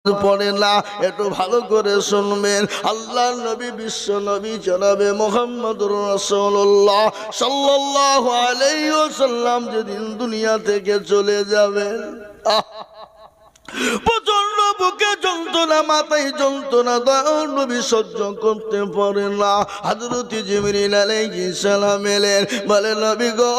পড়ে না, একটু ভালো করে শুনবেন। আল্লাহর নবী বিশ্ব নবী জনাবে মুহাম্মদুর রাসূলুল্লাহ সাল্লাল্লাহু আলাইহি ওয়াসাল্লাম যেদিন দুনিয়া থেকে চলে যাবেন, প্রচন্ড বুকে যন্ত্রণা, মাথায় যন্ত্রণা, দয়ার নবী সহ্য করতে পারে না। হযরত জিবরিল আলাইহিস সালাম এলেন, বলে নবী গো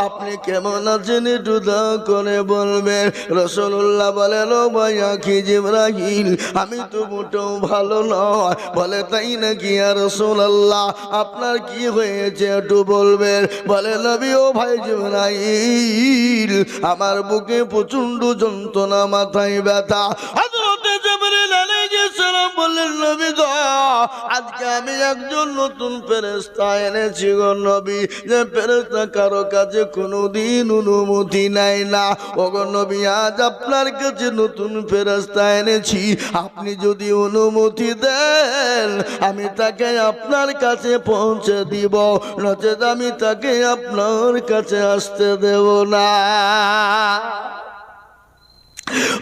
আপনি কেমন আছেন একটু দয়া করে বলবেন। রাসূলুল্লাহ বলেন, ও ভাই আখি জিবরাইল, আমি তো মোটেও ভালো নয়। বলে তাই নাকি ইয়া রাসূলুল্লাহ, আপনার কি হয়েছে একটু বলবেন। বলে নবী ও ভাই জিবরাইল, আমার বুকে প্রচন্ড যন্ত্রণা, মাথায় ব্যথা। হযরত জিবরিল আলাইহিস সালাম বললেন, নবী গো আজকে আমি একজন নতুন ফেরেশতা এনেছি গো নবী, যে ফেরেশতা কারো কাছে কোনোদিন অনুমতি নেয় না। ও গো নবী আজ আপনার কাছে নতুন ফেরেশতা এনেছি, আপনি যদি অনুমতি দেন আমি তাকে আপনার কাছে পৌঁছে দিব, নচেত আমি তাকে আপনার কাছে আসতে দেব না।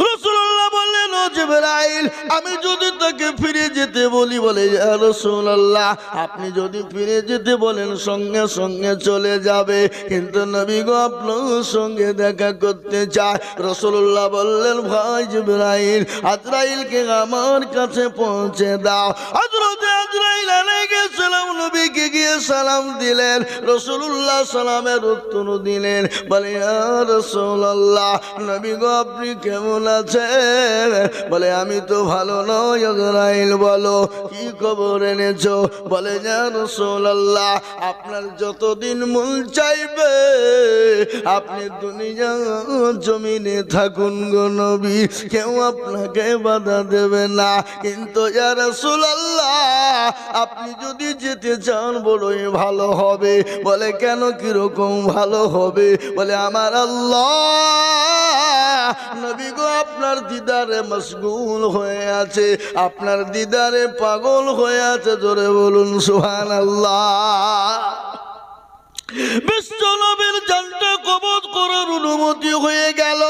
রাসূলুল্লাহ বললেন, ও জিবরাইল আমি যদি তাকে ফিরে যেতে বলি, বলে ইয়া রাসূলুল্লাহ আপনি যদি ফিরে যেতে বলেন সঙ্গে সঙ্গে চলে যাবে, কিন্তু নবী গো আপনার সঙ্গে দেখা করতে চায়। রাসূলুল্লাহ বললেন, ভাই জিবরাইল আজরাইলকে আমার কাছে পৌঁছে দাও। হযরত আজরাইল আলাইহিস সালাম নবীকে গিয়ে সালাম দিলেন। রাসূলুল্লাহ সালামের উত্তর দিলেন, বলে ইয়া রাসূলুল্লাহ নবী গো আপনি কেমন আছেন? বলে আমি তো ভালো নই। আজরাইল বলো কি খবর এনেছো? বলে ইয়া রাসূলুল্লাহ আপনার যতদিন মন চাইবে আপনি দুনিয়া জমিনে থাকুন গো নবী, কেউ আপনাকে বাধা দেবে না, কিন্তু ইয়া রাসূলুল্লাহ আপনি যদি যেতে চান বড়ই ভালো হবে। বলে কেন, কিরকম ভালো হবে? বলে আমার আল্লাহ নবী গো আপনার দিদারে মশগুল হয়ে আছে, আপনার দিদারে পাগল হয়ে আছে। জোরে বলুন সুবহানাল্লাহ। বিশ্ব নবীর জানটা কবজ করার অনুমতি হয়ে গেল।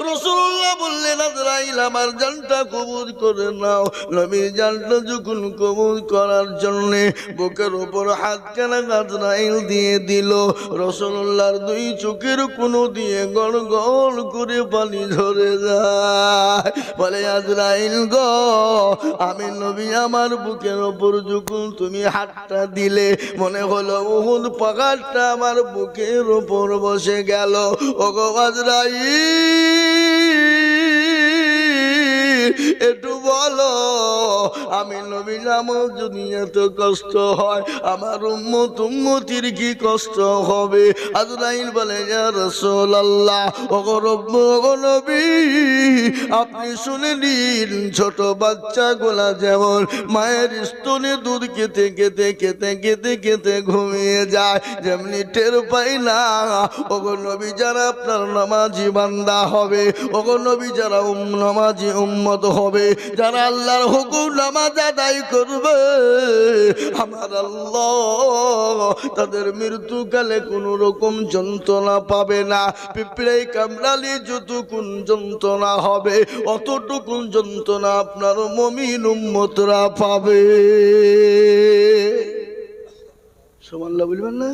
রাসূলুল্লাহ বললেন, আজরাইল আমার জানটা কবজ করে নাও। নবীর জানটা যখন কবজ করার জন্য বুকের উপর হাত কানা আজরাইল দিয়ে দিল, রাসূলুল্লাহর দুই চোখের কোণো দিয়ে গড় গড় করে পানি ঝরে যায়। বলে আজরাইল গো আমি নবী আমার বুকের উপর যখন তুমি হাতটা দিলে মনে হলো উহুদ পাহাড়টা আমার বুকের উপর বসে গেল। ওগো আজরাইল একটু বলো আমি নবী আমার যদি এত কষ্ট হয় আমার উম্মত উম্মতির কি কষ্ট হবে? আজরাইল বলে ইয়া রাসূলুল্লাহ ওগো রব্ব ওগো নবী আপনি শুনে নিন, ছোট বাচ্চাগুলা যেমন মায়ের স্তনে দুধ খেতে খেতে খেতে খেতে খেতে ঘুমিয়ে যায়, যেমনি টের পাই না ওগো নবী যারা আপনার নামাজি বান্দা হবে, ওগো নবী যারা নামাজি উম্মত হবে, যারা আল্লাহর হুকুম নামাজ আদায় করবে, আমার আল্লাহ তাদের মৃত্যুকালে কোন রকম যন্ত্রণা পাবে না। পিঁপড়ে কামড়ালে যতটুকুন যন্ত্রণা হবে অতটুকুন যন্ত্রণা আপনার মুমিন উম্মতরা পাবে। সুবহানাল্লাহ বলবেন না?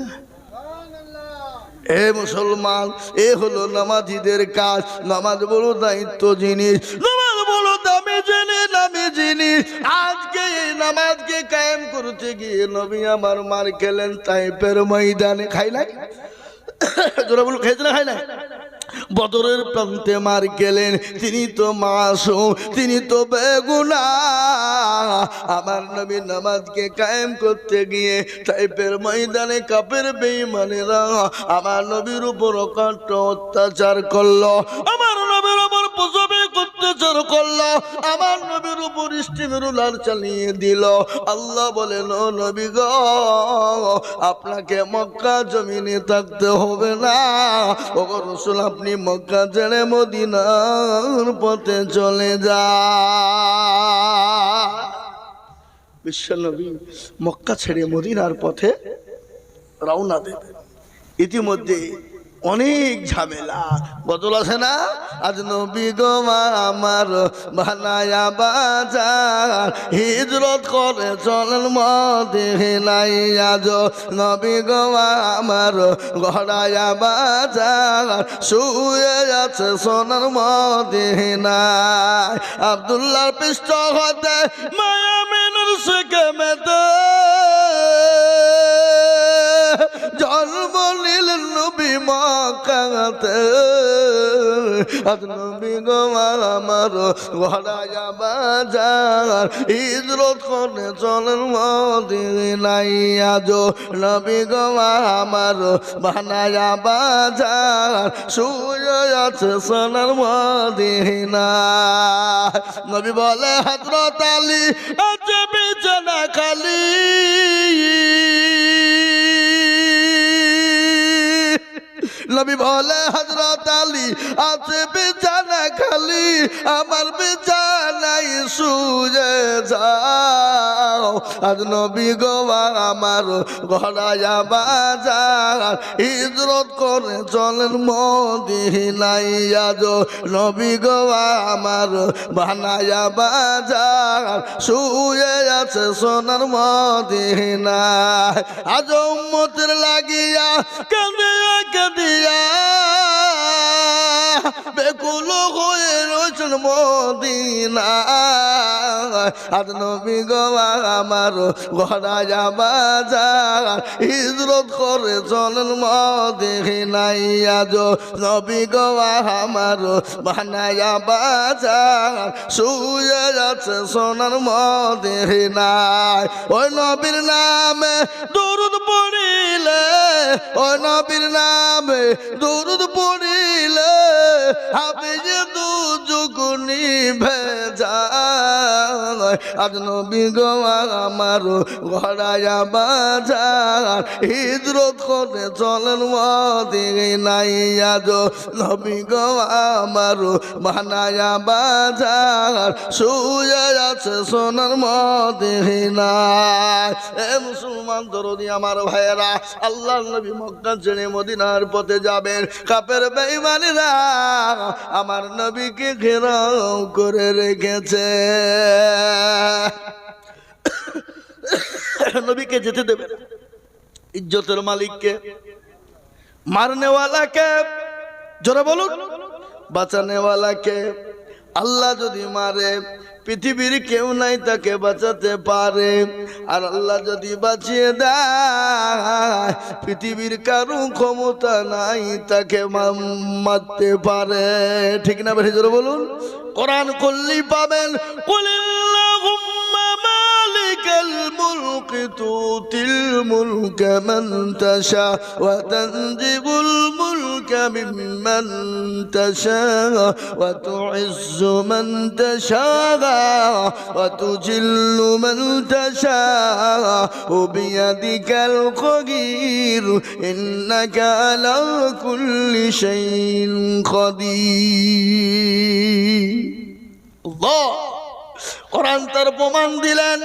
এ মুসলমান, এ হলো নামাজীদের কাজ। নামাজ বড় দায়িত্ব জিনিস, নামাজ বড় দামি জিনিস, দামি জিনিস। আজকে এই নামাজকে কায়েম করতে গিয়ে নবী আমার মার খেলেন তাইফের ময়দানে। খাই নাই? জোরে বলুন, খেয়েছে না খাই নাই? বদরের প্রান্তে মার গেলেন, তিনি তো মাসুম, তিনি তো বেগুনাহ। আমার নবী নামাজকে কায়েম করতে গিয়ে তাইফের ময়দানে কাফের বেঈমানেরা আমার নবীর উপর অকাট্য অত্যাচার করলো, আমার নবীর উপর প্রসবে অত্যাচার করলো, আমার নবীর উপর ইস্তিমরুলার চালিয়ে দিল। আল্লাহ বলেন, ও নবী গো আপনাকে মক্কা জমিনে থাকতে হবে না। ওগো রাসূল আপনি মক্কা ছেড়ে মদিনার পথে চলে যান। বিশ্বনবী মক্কা ছেড়ে মদিনার পথে রওনা দেবেন। ইতিমধ্যে অনেক ঝামেলা। গজল আছে না, আজ নবী গো আমার বানায়া বাজার, হিজরত করে চলেন মদিনায়। আজ নবী গো আমার গড়ায়া বাজার, শুয়ে আছে সোনার মদিনায়। আব্দুল্লাহর পৃষ্ঠ হতে মায়া মেনুর শেখে মেতে জন্ম নিলেন নবী মক্কাতে। আজ নবী গো আমার গড়ায়া বাজার, হিজরত করে চলেন মদিনায়। আজ নবী গো আমার বানায়া বাজার, শুয়ে আছে সোনার মদিনায়। নবী বলে হযরত আলী আছে বিছানা খালি, নবী বলে হযরত আলী আছে বিছানা খালি, আমার বিছানায় শুয়ে যাও। আজ নবী গো আমার গড়ায়া বাজার, হিজরত করে চলেন মদিনায়। আজ নবী গো আমার বানায়া বাজার, শুয়ে আছে সোনার মদিনায়। আজ উম্মতের লাগিয়া কাঁদে কাঁদিয়া বেকুল হয়ে রয়েছেন মদিনায়। আজ নবী গো আমার গড়ায়া বাজার, হিজরত করে চলেন মদিনায়। আজ নবী গো আমার বানায়া বাজার, শুয়ে আছে সোনার মদিনায়। ওই নবীর নামে দরুদ পড়িলে, ওই নবীর নামে দরুদ পড়িলে হবে যে দুজুগুনি ভেজাল। আজ নবী গো আমার গড়ায়া বাজার, হিজরত করে চলেন মদিনায়। আজ নবী গো আমার বানায়া বাজার, শুয়ে আছে সোনার মদিনায়। এ মুসলমান দরদি আমার ভাইয়েরা, আল্লাহর নবী মক্কা ছেড়ে মদিনার পথে যাবেন। কাফের বেঈমানেরা আমার নবীকে ঘেরাও করে রেখেছে, নবীকে যেতে দেবে না। ইজ্জতের মালিককে, মারনেওয়ালাকে, জোরে বলুন, বাঁচানেওয়ালাকে আল্লাহ যদি মারে, পৃথিবীর কেউ নাই তাকে বাঁচাতে পারে। আর আল্লাহ যদি বাঁচিয়ে দেয়, পৃথিবীর কারো ক্ষমতা নাই তাকে মারতে পারে। ঠিক না বেশি জোরে বলুন। কোরআন খুললেই পাবেন, কুলিল্লাহুম্মা মালিকাল মুলকি তুতিল মুলকা মান তাশা ওয়া তানজিবুল মুলকা মিম্মান তাশা ওয়া তুইজ্জু মান তাশা ওয়া তুজিল্লু মান তাশা বিয়াদিকাল খায়র ইন্নাকা আলা কুল্লি শাইইন কাদির। আল্লাহ কোরআন তার প্রমাণ দিলেন,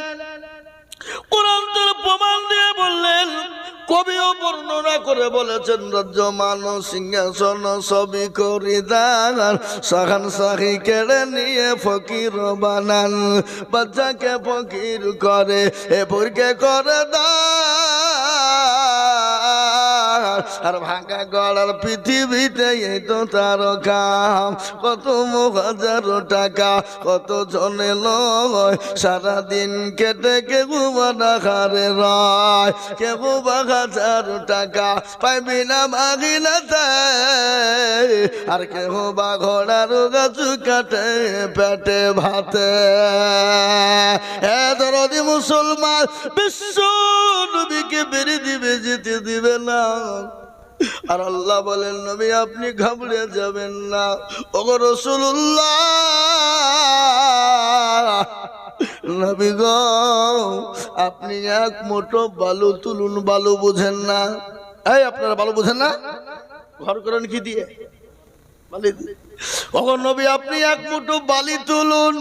কোরআন তার প্রমাণ দিয়ে বললেন, কবিও বর্ণনা করে বলেছেন, রাজ্য মানো সিংহাসন সবই করি দান, সাখান সাখি কেড়ে নিয়ে ফকির বানান, বাচ্চাকে ফকির করে এ পুরকে করে দান। আর ভাঙা গড়ার পৃথিবীতে এই তো তার কাম, কত হাজারো টাকা কত জনে লয়, সারাদিন কেটে কেউ বানাখারে রয়, কেউ বা 1000 টাকা পাইবি না মাগিনাতে, আর কেউ বা ঘোড়ার গাছ কাটে পেটে ভাতে। এ দরদি মুসলমান, বিশ্ব নবীকে বেরিয়ে দিবে, যেতে দিবে না। আর আল্লাহ বলেন, নবী আপনি ঘাবড়ে যাবেন না। ওগো রাসূলুল্লাহ, নবী গো আপনি এক মুঠো বালু তুলুন। বালু বুঝেন না? এই আপনারা বালু বুঝেন না? ঘর করেন কি দিয়ে? বালি দিয়ে। ওগো নবী আপনি এক মুঠো বালি তুলুন,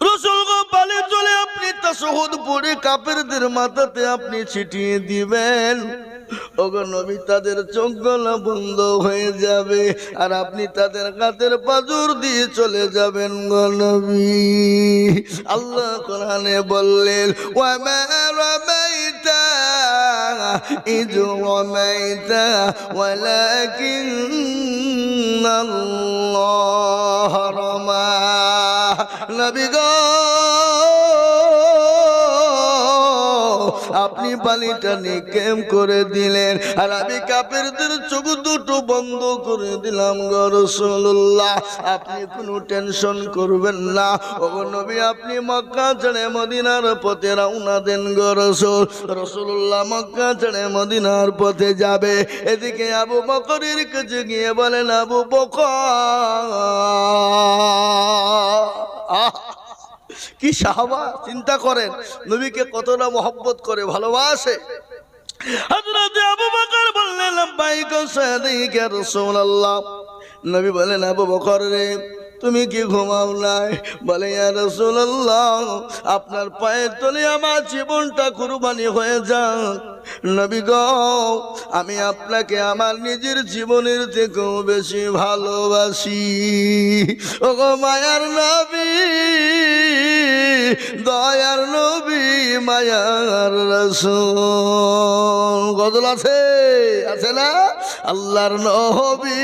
রাসূল গো পালে চলে আপনি তাশাহুদ পড়ে কাফেরদের মাথাতে আপনি ছিটিয়ে দিবেন। ওগো নবী, তাদের চোখগুলো বন্ধ হয়ে যাবে আর আপনি তাদের কাতের পাজর দিয়ে চলে যাবেন গো নবী। আল্লাহ কোরআনে বললেন, ওয়া মা রামাইতা ইয রামাইতা ওয়ালাকিন্নাল্লাহ রামা। নবী গো, আপনি পানিটা নিক্ষেপ করে দিলেন আর আমি কাফেরদের চোখ দুটো বন্ধ করে দিলাম গো রাসূলুল্লাহ। আপনি কোনো টেনশন করবেন না। ওগো নবী, আপনি মক্কা ছেড়ে মদিনার পথে রওনা দেন গো রাসূল। রাসূলুল্লাহ মক্কা ছেড়ে মদিনার পথে যাবে। এদিকে আবু বকরের কাছে গিয়ে বলেন, আবু বকর, কি সাহাবা, চিন্তা করেন নবীকে কতটা মহব্বত করে, ভালোবাসে। হযরত আবু বকর বললেন, লাব্বাইক সাদিক ইয়া রাসূলুল্লাহ। নবী বলেন, আবু বকর রে, তুমি কি ঘুমাও নাই? বলে, ইয়া রাসূলুল্লাহ, আপনার পায়ের তলে আমার জীবনটা কুরবানি হয়ে যাক। নবী গো, আমি আপনাকে আমার নিজের জীবনের থেকেও বেশি ভালোবাসি। ওগো মায়ার নবী, দয়ার নবী, মায়ার রাসূল। গজল আছে, আছে না? আল্লাহর নবী,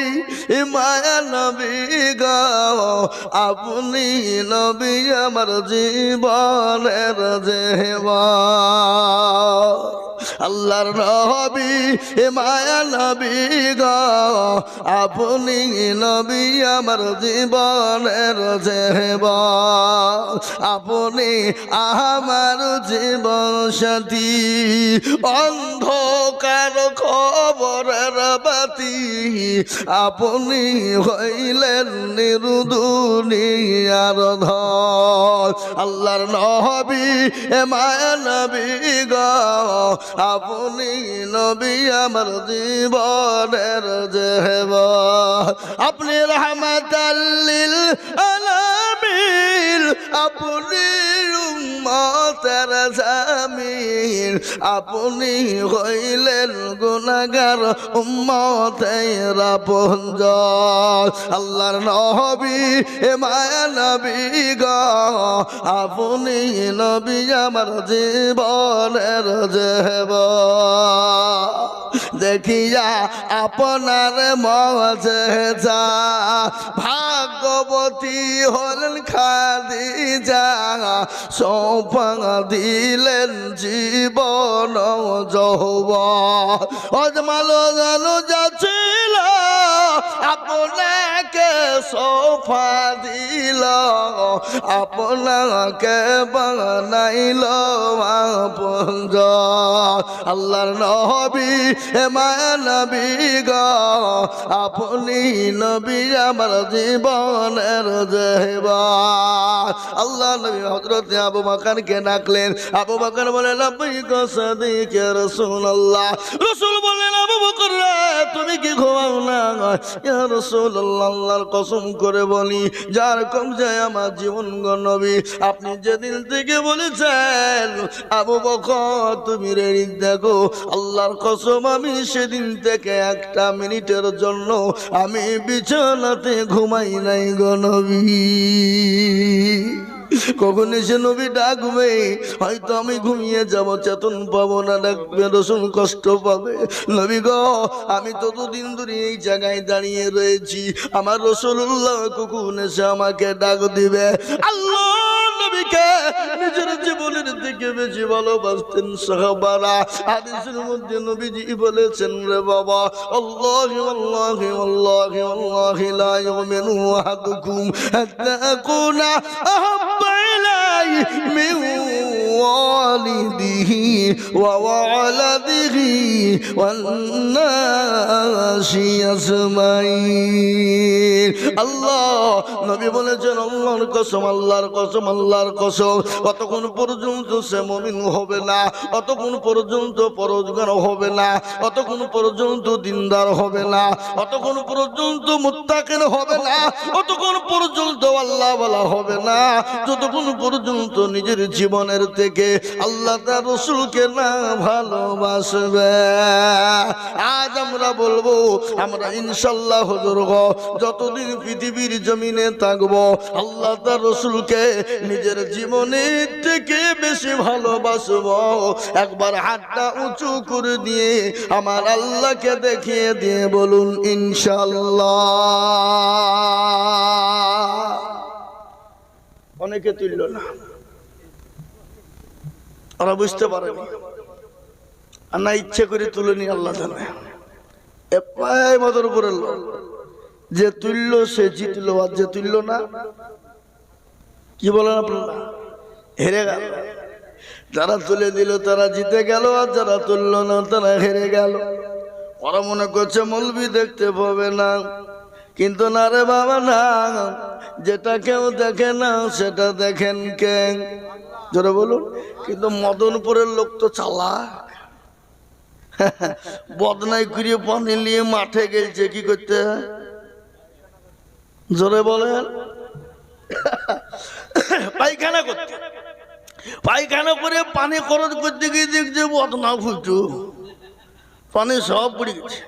মায়ার নবী গো, আপনি নবী আমার জীবনের জীবন। আল্লাহর নবী, মায়া নবী গো, আপনি নবী আমার জীবনের জীবন। আপনি আমার জীবন সাথী, অন্ধকার খবরের বাতি। আপনি হইলেন নির্দুনিয়ার ধন। আল্লাহর নবী, মায়া নবী গো, আপনি নবী আমার জীবনের জীবন। আপনি রাহমাতাল লিল আলামিন, আপনি উম্মতের জামিন। আপনি হইলেন গুনাহগার উম্মতের আপনজন। আল্লাহর নবী, মায়া নবী গো, আপনি নবী আমার জীবনের জীবন। দেখিয়া আপনার মজেজা, ভাগ্যবতী হলেন খাদিজা। সৌপা দিলেন জীবন যৌবন। অজমালো জানো যাচ্ছিল, আপনাকে সোফা দিল, আপনাকে বানাইল আপনজন। আল্লাহর নবী, মায়া নবী গো, আপনি নবী আমার জীবনের জীবন। আল্লাহ নবী হযরত আবু বকরকে ডাকলেন। আবু বকর বলেন, লাব্বাইক সাদিক ইয়া রাসূলুল্লাহ। রাসূল বলেন, আবু বকর রে, তুমি কি ঘুমাও না? ইয়া রাসূলুল্লাহ, আল্লাহর কসম করে বলি, যার কম যায় আমার জীবন গো নবী, আপনি যেদিন থেকে বলেছেন আবু বকর তুমি রেডি দেখো, আল্লাহর কসম আমি সেদিন থেকে একটা মিনিটের জন্য আমি বিছানাতে ঘুমাই নাই গো নবী। কখন এসে নবী ডাকবে, হয়তো আমি ঘুমিয়ে যাব, চেতন পাবো না, ডাকবে রাসূল কষ্ট পাবে। নবী গো, আমি ততদিন ধরে এই জায়গায় দাঁড়িয়ে রয়েছি, আমার রাসূলুল্লাহ কখন এসে আমাকে ডাক দিবে। আল্লাহ নবীকে নিজের জীবনের থেকে বেশি ভালোবাসতেন সাহাবারা। হাদিসের মধ্যে নবীজি বলেছেন, রে বাবা, আল্লাহি আল্লাহি আল্লাহি আল্লাহি লা ইউমিনু আহাদুকুম হাত্তা আকুনা আহাব্বা ইলাইহি মিন ওয়ালিদিহি ওয়া ওয়ালাদিহি ওয়ান নাসি আজমাইন। আল্লাহ নবী বলেছেন আল্লাহর কসম, আল্লাহর কসম, আল্লাহর কসম, অতক্ষণ পর্যন্ত সে মুমিন হবে না, অতক্ষণ পর্যন্ত পরহেজগার হবে না, অতক্ষণ পর্যন্ত দিনদার হবে না, অতক্ষণ পর্যন্ত মুত্তাকিন হবে না, অতক্ষণ পর্যন্ত আল্লাহ ওয়ালা হবে না, যতক্ষণ পর্যন্ত নিজের জীবনের থেকে আল্লাহ তার রাসূলকে না ভালোবাসবে। আজ আমরা বলবো আমরা ইনশাআল্লাহ হুজুর গো যতদিন পৃথিবীর জমিনে থাকবো আল্লাহ তার রাসূলকে নিজের জীবনের থেকে বেশি ভালোবাসবো। একবার হাতটা উঁচু করে দিয়ে আমার আল্লাহকে দেখিয়ে দিয়ে বলুন ইনশাআল্লাহ। অনেকে তুলল না, ওরা বুঝতে পারেনি, আর না ইচ্ছে করে তুলেনি, আল্লাহ জানে। পায় মদের উপরে যে তুললো সে জিতলো, আর যে তুললো না কি বলেন আপনারা হেরে গেল। যারা তুলে দিল তারা জিতে গেল, আর যারা তুললো না তারা হেরে গেল। ওরা মনে করছে মৌলবি দেখতে পাবে না, কিন্তু না রে বাবা না, যেটা কেউ দেখে না সেটা দেখেন কে? জোরে বলুন। কিন্তু মদনপুরের লোক তো চালাক, বদনাই করিয়ে পানি নিয়ে মাঠে গেছে কি করতে? জোরে বলেন। পায়খানা করতে, পায়খানা করে পানি খরচ করতে গিয়ে দেখছে বদনা ফুটু, পানি সব পড়ে গেছে।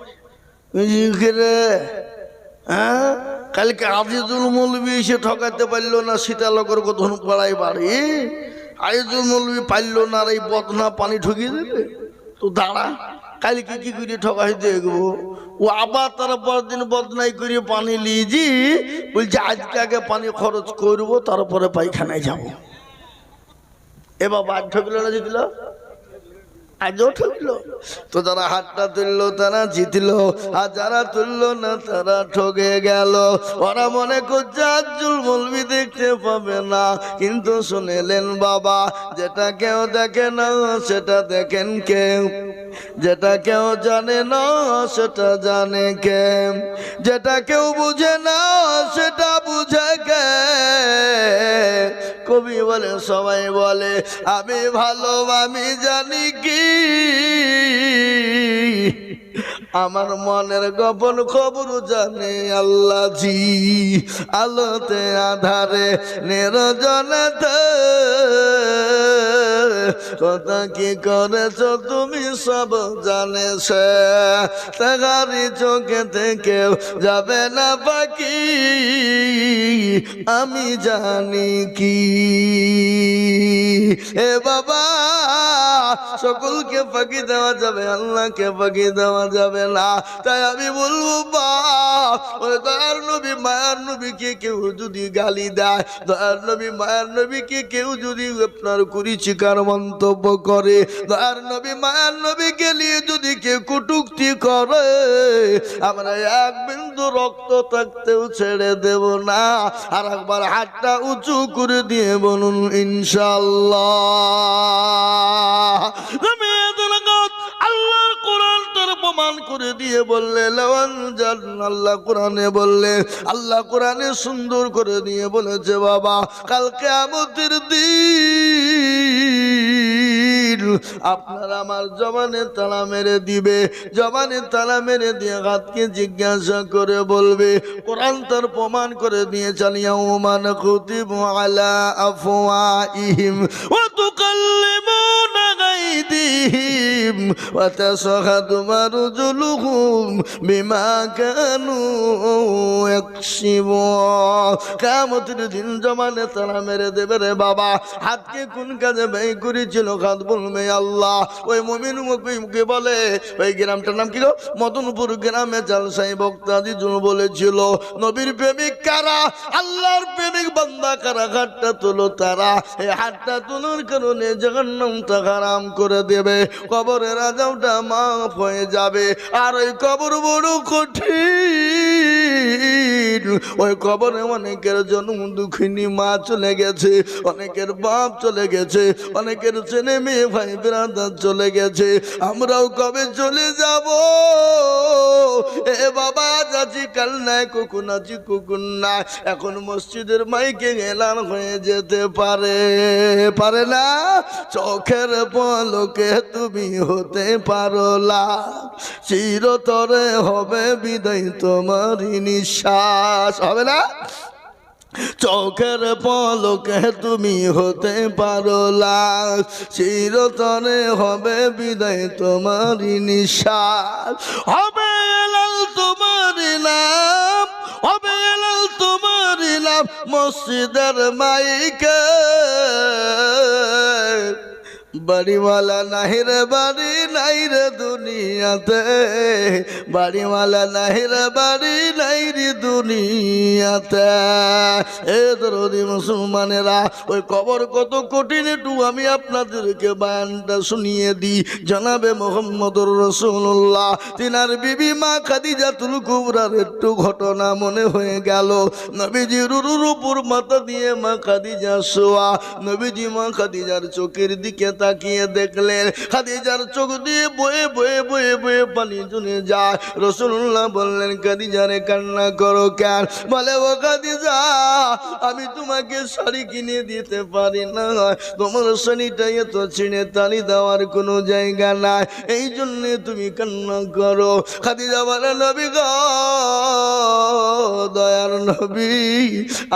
হ্যাঁ, কালকে আজিজুল মৌলবি এসে ঠকাতে পারলো না, সীতালকর কথন পাড়ায় বাড়ি, আজিজুল মৌলবি পারলো না, আর এই বদনা পানি ঠকিয়ে দেবে। তো দাঁড়া, কালকে কি করে ঠকাই দেখবো। ও আবার তারা পরদিন বদনাই করে পানি লিয়েছি, বলছে আজকে আগে পানি খরচ করবো তারপরে পায়খানায় যাবো। এ বাবা আজ ঠকলো না জিতলো? আজও ঠকলো। তো যারা হাতটা তুললো তারা জিতলো, আর যারা তুললো না তারা ঠকে গেল। ওরা মনে করছে আজিজুল মৌলবি দেখতে পাবে না, কিন্তু শুনেলেন বাবা, যেটা কেউ দেখে না সেটা দেখেন কে? যেটা কেউ জানে না সেটা জানে কে? যেটা কেউ বুঝে না সেটা বুঝে কে? কবি বলে, সবাই বলে আমি ভালো আমি জানি কি, আমার মনের গোপন খবর জানে আল্লাহ জি। আলোতে আধারে নিরজনতে কথা কি করেছ তুমি সব জানে সে, তাহারি চোখে থেকে যাবে না বাকি, আমি জানি কি। এ বাবা, সকলকে ফাঁকি দেওয়া যাবে, আল্লাহকে ফাঁকি দেওয়া যাবে না। তাই আমি বলবো বাপ, ওই দয়ার নবী মায়ার নবীকে কেউ যদি গালি দেয়, দয়ার নবী মায়ার নবীকে কেউ যদি আপনার কুরুচিকার মন্তব্য করে, দয়ার নবী মায়ার নবীকে নিয়ে যদি কেউ কটূক্তি করে, আমরা এক বিন্দু রক্ত থাকতেও ছেড়ে দেব না। আর একবার হাতটা উঁচু করে দিয়ে বলুন ইনশাআল্লাহ। আল্লাহর কোরআন তার প্রমাণ করে দিয়ে বললে, আল্লাহ কোরআনে বললে, আল্লাহ কোরআনে সুন্দর করে দিয়ে বলেছে বাবা, কাল কিয়ামতের দিন আপনার আমার জবানে তালা মেরে দিবে, জবানে তালা মেরে দিয়ে হাতকে জিজ্ঞাসা করে বলবে, কোরআন তার প্রমাণ করে দিয়ে চালিয়া ওমান কুতিবু আলা আফওয়াইহিম ওয়া তুকাল্লিমুনা গায়দিহিম ওয়া তাশহাদু আরজুলুহুম বিমা কানু ইয়াকসিবুন। কিয়ামতের দিন জবানে তালা মেরে দেবে রে বাবা, হাতকে কোন কাজে ব্যয় করেছিল হাত বলবে আল্লাহ। ওই মুমিন মুখে বলে, ওই গ্রামটার নাম কি গো? মদনপুর গ্রামে জালসাই বক্তা আজিজুল বলেছিল, নবীর প্রেমিক কারা, আল্লাহর প্রেমিক বান্দা কারা, হাতটা তোলো তারা। এই হাতটা তোলার কারণে জাহান্নামটা হারাম করে দেবে, কবরের আযাবটা মাফ হয়ে যাবে। আর ওই কবর বড় কঠিন, দিন ওই কবরে অনেকের জন্ম দুঃখিনী মা চলে গেছে, অনেকের বাপ চলে গেছে, অনেকের ছেলে মেয়ে ভাই ব্রাদার চলে গেছে। আমরাও কবে চলে যাব? এ বাবা চাচি কাল নাই কুকুন আছি কুকুন না। এখন মসজিদের মাইকে এলান হয়ে যেতে পারে, পারে না? চোখের পলকে তুমি হতে পারো লাখ, চিরতরে হবে বিদায় তোমারই নিঃশ্বাস, হবে না? চোখের পলকে তুমি হতে পারো লাখ, চিরতরে হবে বিদায় তোমারই নিঃশ্বাস। হবে এলাল তোমারই নাম, হবে এলাল তোমারই নাম মসজিদের মাইকে। বাড়িওয়ালা নাহি রে বাড়ি নাই রে দুনিয়াতে, বাড়িওয়ালা নাহি রে বাড়ি নাই রে দুনিয়াতে। এ দরদি মুসলমানেরা, ওই কবর কত কঠিন একটু আমি আপনাদেরকে বয়ানটা শুনিয়ে দিই। জনাবে মুহাম্মদুর রাসূলুল্লাহ তিনার বিবি মা খাদিজাতুল কুবরার একটু ঘটনা মনে হয়ে গেল। নবীজির উপর মাথা দিয়ে মা খাদিজা শোয়া। নবীজি মা খাদিজার চোখের দিকে তাকিয়ে দেখলেন খাদিজার চোখ দিয়ে বয়ে বয়ে বয়ে বয়ে পানি চলে যায়। রাসূলুল্লাহ বললেন, খাদিজা রে কান্না করো কেন? বলে, ও খাদিজা, আমি তোমাকে শাড়ি কিনে দিতে পারি না, তোমার শাড়িটা এত ছিঁড়ে তালি দেওয়ার কোনো জায়গা নাই, এই জন্যে তুমি কান্না করো। খাদিজা বলে, নবী গো, দয়ার নবী,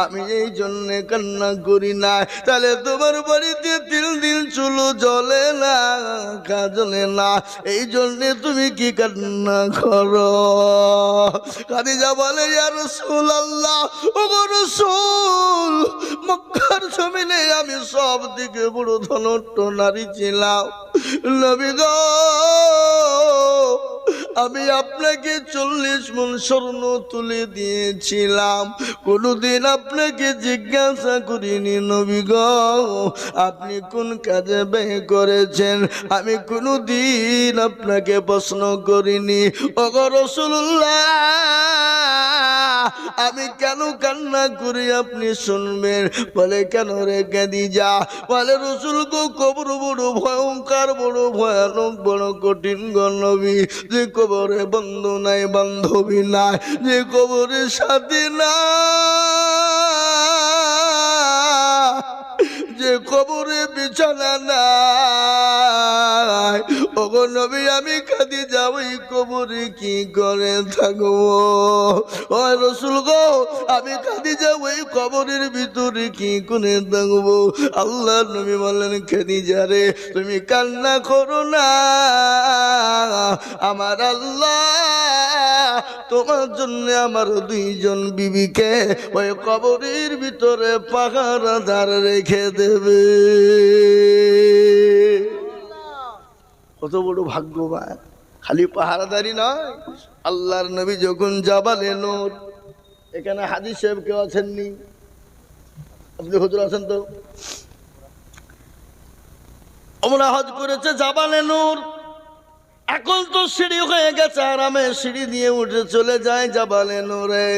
আমি এই জন্যে কান্না করি না। তাহলে তোমার বাড়িতে তিল দিন চুলো জ্বলে না, জ্বলে না, এই জন্যে তুমি কি কান্না করো? খাদিজা বলে, ইয়া রাসূলুল্লাহ, ওগো রাসূল, মক্কার জমিনে আমি সব দিকে বড় ধনট্ট নারী ছিলাম। নবী গো, আমি আপনাকে 40 মণ স্বর্ণ তুলে দিয়েছিলাম, কোনদিন আপনাকে জিজ্ঞাসা করিনি নবী গো আপনি কোন কাজে ব্যয় করেছেন, আমি কোনদিন আপনাকে প্রশ্ন করিনি। ওগো রাসূলুল্লাহ, আমি কেন কান্না করি আপনি শুনবেন। বলে, কেন রে খাদিজা? বলে, রাসূল গো, কবর বড় ভয়ঙ্কর, বড় ভয়ানক, বড় কঠিন গো নবী। যে কবরে বন্ধু নাই, বান্ধবী নাই, যে কবরে সাথী নাই, যে কবরে বিছানা নাই, ওগো নবী আমি খাদিজা ওই কবরে কি করে থাকবো? ও রাসূল গো, আমি খাদিজা ওই কবরের ভিতরে কি করে থাকবো? আল্লাহ নবী বললেন, খাদিজা রে, তুমি কান্না করো না, আমার আল্লাহ তোমার জন্য আমার 2 জন বিবিকে ওই কবরের ভিতরে পাহারাদার রেখে দেবে। কত বড় ভাগ্যবান! খালি পাহারাদারি নয়, আল্লাহর নবী যখন জাবালে নূর, এখানে হাদিস সাহেব কেউ আছেননি? আপনি হুজুর আছেন তো? আমরা হজ করেছে জাবালে নূর, এখন তো সিঁড়ি হয়ে গেছে, আরামে সিঁড়ি দিয়ে উঠে চলে যায় জাবালে নূরে।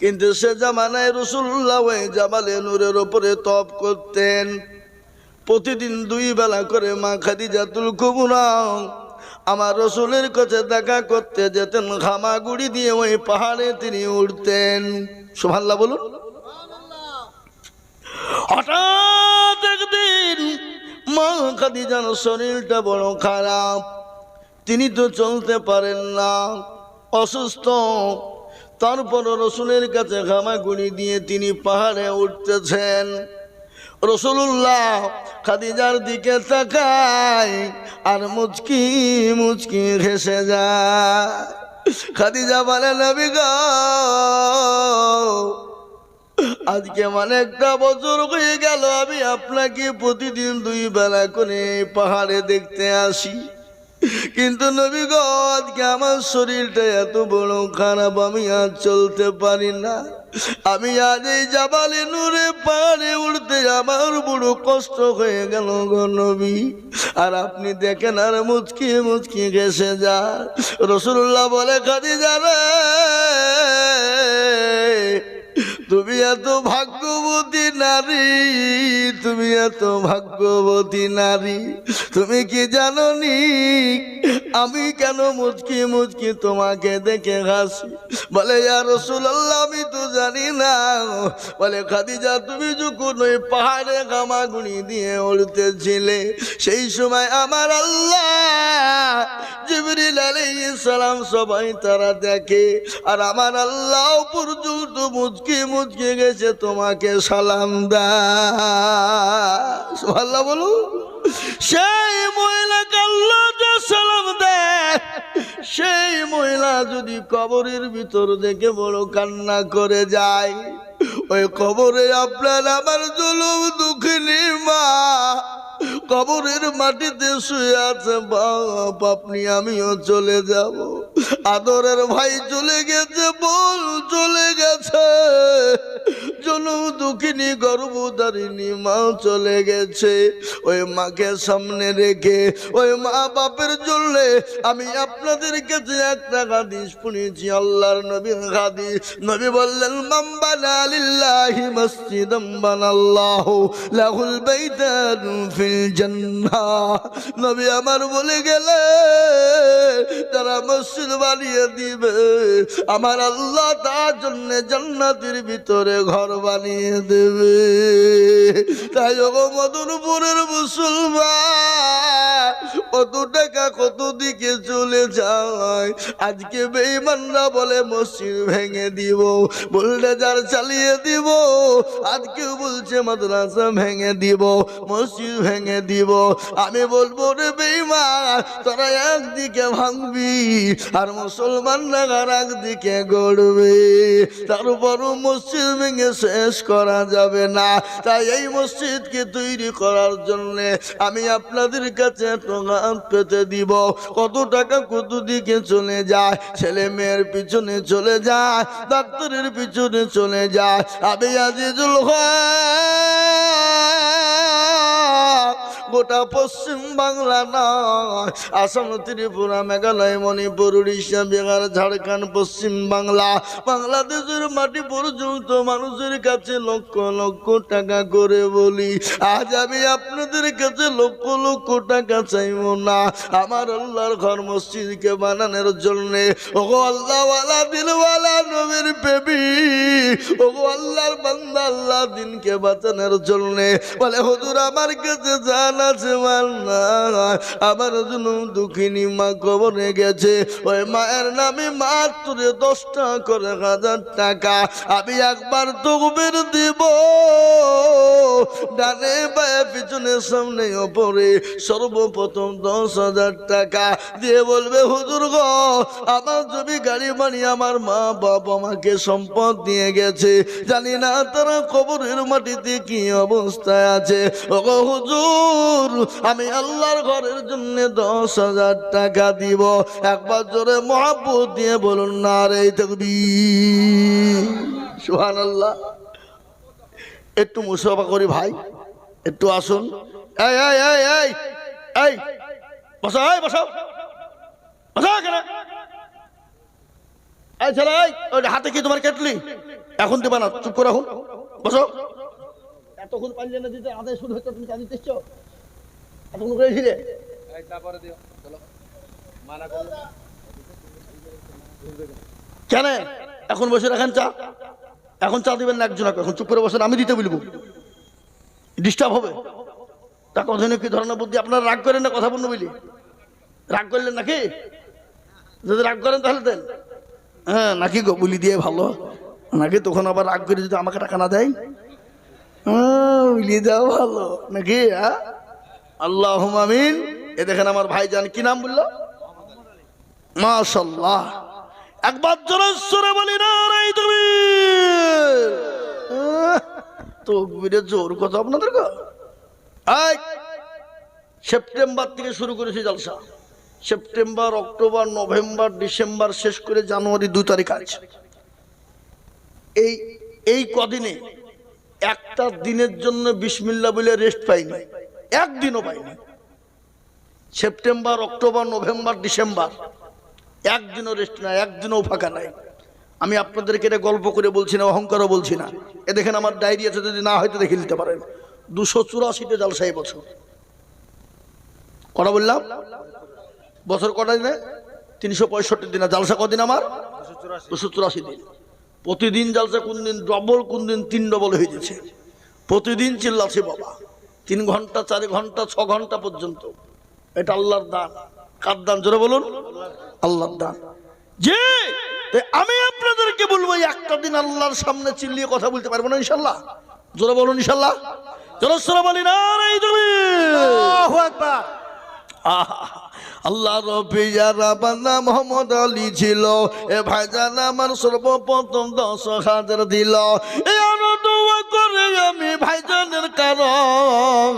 কিন্তু সে জামানায় রাসূলুল্লাহ ওই জাবালে নূরের উপরে তপ করতেন। প্রতিদিন 2 বেলা করে মা খাদিজাতুল কুবরা আমার রাসূলের কাছে দেখা করতে যেতেন। হামাগুড়ি দিয়ে ওই পাহাড়ে তিনি উঠতেন। সুবহানাল্লাহ বলুন। হঠাৎ একদিন মা খাদিজার শরীরটা বড় খারাপ, তিনি তো চলতে পারেন না, অসুস্থ। তারপর রাসূলের কাছে হামাগুড়ি দিয়ে তিনি পাহাড়ে উঠতেছেন। রাসূলুল্লাহ খাদিজার দিকে তাকায় আর মুচকি মুচকি হেসে যায়। খাদিজা বলে, নবী গো, আজকে অনেকটা বছর হয়ে গেল আমি আপনাকে প্রতিদিন 2 বেলা করে পাহাড়ে দেখতে আসি, কিন্তু নবী গো, আজকে আমার শরীরটা এত বড় খারাপ, আমি আর চলতে পারি না। আমি আজ এই জাবালে নূরে পাহাড়ে উঠতে আমার বড় কষ্ট হয়ে গেল গো নবী। আর আপনি দেখেন আর মুচকি মুচকি গেছে যা। রাসূলুল্লাহ বলে খাদিজা রে, তুমি এত ভাগ্যবতী নারী, তুমি এত ভাগ্যবতী নারী, তুমি কি জানো নি আমি কেন মুচকি মুচকি তোমাকে দেখে হাসি? বলে ইয়া রাসূলুল্লাহ আমি তো জানি না। বলে খাদিজা তুমি যখন ওই পাহাড়ে গামাগুড়ি দিয়ে উড়তেছিলে সেই সময় আমার আল্লাহ জিবরিল আলাইহিস সালাম সবাই তারা দেখে, আর আমার আল্লাহ পর্যন্ত মুচকি মুচকি গেছে তোমাকে সালাম দেয়। সুবহানাল্লাহ বলো। সেই মহিলাকে আল্লাহ যে সালাম দেয়, সেই মহিলা যদি কবরের ভিতর দেখে বড় কান্না করে যায়, ওই কবরে আপনার আমার জুলুম দুঃখিনী মা কবরের মাটিতে শুয়ে আছে। বাপ আপনি আমিও চলে যাব, আদরের ভাই চলে গেছে, বোন চলে গেছে, জনম দুঃখিনী গর্ভধারিণী মা চলে গেছে। ওই মাকে সামনে রেখে ওই মা বাপের জন্য আমি আপনাদের কাছে একটা হাদিস শুনেছি, আল্লাহর নবীর হাদিস। নবী বললেন মান বানা লিল্লাহি মসজিদাম বানাল্লাহু লাহুল বাইতান ফিল জান্নাহ। নবী আমার বলে গেলে যারা মসজিদ বানিয়ে দিবে আমার আল্লাহ তার জন্য জান্নাতের ভিতরে ঘর বানিয়ে দেবে। তাই ওগো মদনপুরের মুসলমান, কত টাকা কত দিকে চলে যায়। আজকে বেঈমানরা বলে মসজিদ ভেঙে দিব, বুলডোজার চালিয়ে দিব, আজকে বলছে মাদ্রাসা ভেঙে দিব, মসজিদ ভেঙে দিব। আমি বলবো রে বেঈমান তোরা একদিকে ভাঙবি আর মুসলমানরা আর একদিকে গড়বে, তারপরও মসজিদ ভেঙে শেষ করা যাবে না। তাই এই মসজিদকে তৈরি করার জন্য আমি আপনাদের কাছে হাত পেতে দিব। কত টাকা কত দিকে চলে যায়, ছেলে মেয়ের পিছনে চলে যায়, ডাক্তারের পিছনে চলে যায়। আমি আজিজুল হক গোটা পশ্চিম বাংলা নয়, আসাম, ত্রিপুরা, মেঘালয়, মণিপুর, উড়িষ্যা, বিহার, ঝাড়খণ্ড, পশ্চিম বাংলা, বাংলাদেশের মাটি পর্যন্ত মানুষের কাছে লক্ষ লক্ষ টাকা করে বলি। আজ আমি আপনাদের কাছে লক্ষ লক্ষ টাকা চাইব না, আমার আল্লাহর ঘর মসজিদকে বানানোর জন্য। ওগো আল্লাহওয়ালা দিলওয়ালা নবীর প্রেমী, ওগো আল্লাহর বান্দা আল্লাহ দিনকে বাঁচানোর জন্য বলে হুজুর আমার কাছে জান আছে আমার জন্য দুঃখিনী মা কবরে গেছে, ওই মায়ের নামে মাত্র 10টা করে 1000 টাকা আমি একবার তকবীর দিব, ডানে বায়ে পিছনে সামনে ওপরে সর্বপ্রথম 10,000 টাকা দিয়ে বলবে হুজুর গো আমার জমি গাড়ি বাড়ি আমার মা বাপ আমাকে সম্পদ দিয়ে গেছে, জানি না তারা কবরের মাটিতে কি অবস্থায় আছে। ওগো হুজুর আমি আল্লাহর ঘরের জন্য 10,000 টাকা দিব। একবার জোরে মহব্বত দিয়ে বলুন নারে তাকবীর, সুবহানাল্লাহ। একটু মুসাফা করি ভাই, একটু আসুন। এই এই এই এই এই বসো, এই বসো, বসো কেন? এই ছেলে ওই হাতে কি তোমার কেটলি? এখন দিবা না, চুপ করে রাখুন, বসো। এতক্ষণ পারলে না দিতে আদায় শুরু হচ্ছে, তুমি কাজে দিচ্ছ এতক্ষণ করেছিলে কেন? এখন বসে রাখেন চা, এখন চা দিবেন না একজন, এখন চুপ করে বসেন, আমি দিতে বলবো, ডিস্টার্ব হবে। তা কথা কি ধরনের বুদ্ধি? আপনারা রাগ করেন না কথা বলবো বলি? রাগ করলেন নাকি? যদি রাগ করেন তাহলে দেন, হ্যাঁ নাকি গো বলি দিয়ে ভালো নাকি? তখন আবার রাগ করে যদি আমাকে টাকা না দেয় বলি দেওয়া ভালো নাকি? হ্যাঁ আল্লাহুম্মা আমিন। এ দেখেন আমার ভাইজান কি নাম বললো? মাশাআল্লাহ। একবার জোরে সরে বলি না তুমি তাকবীরের জোর কত আপনাদের গো? এই সেপ্টেম্বর থেকে শুরু করেছি জলসা, সেপ্টেম্বর, অক্টোবর, নভেম্বর, ডিসেম্বর শেষ করে জানুয়ারি 2 তারিখ আছে। এই এই কদিনে একটা দিনের জন্য বিসমিল্লাহ বলে রেস্ট পাইনি, একদিনও পাইনি। সেপ্টেম্বর, অক্টোবর, নভেম্বর, ডিসেম্বর একদিনও রেস্ট নাই, একদিনও ফাঁকা নাই। আমি আপনাদেরকে এটা গল্প করে বলছি না, অহংকারও বলছি না। এ দেখেন আমার ডায়েরি আছে, যদি না হয়তো দেখে নিতে পারেন। 284টা জালসা এই বছর। কটা বললাম? বছর কটা দিনে? 365 দিন। জালসা কদিন আমার? 284 দিন। প্রতিদিন জালসা, কোন দিন ডবল, কোন দিন 3 ডবল হয়ে যাচ্ছে। প্রতিদিন চিল্লাছে বাবা, 3 ঘন্টা, 4 ঘন্টা, 6 ঘন্টা পর্যন্ত। এটা আল্লাহর দান। কার দান? জোরে বলুন, আল্লাহর দান। যে আমি আপনাদেরকে বলবো, একটা দিন আল্লাহর সামনে চিল্লিয়ে কথা বলতে পারবো না ইনশাল্লাহ? জোরে বলুন ইনশাল্লাহ। জোরে বলি না রে তুমি। আল্লাহু আকবার। আল্লাহ রবিয়ারা বান্দা মোহাম্মদ আলী ছিল, এ ভাইজান আমার সর্বপ্রথম 10,000 দিল। এ দোয়া করে আমি ভাইজানের কারণ,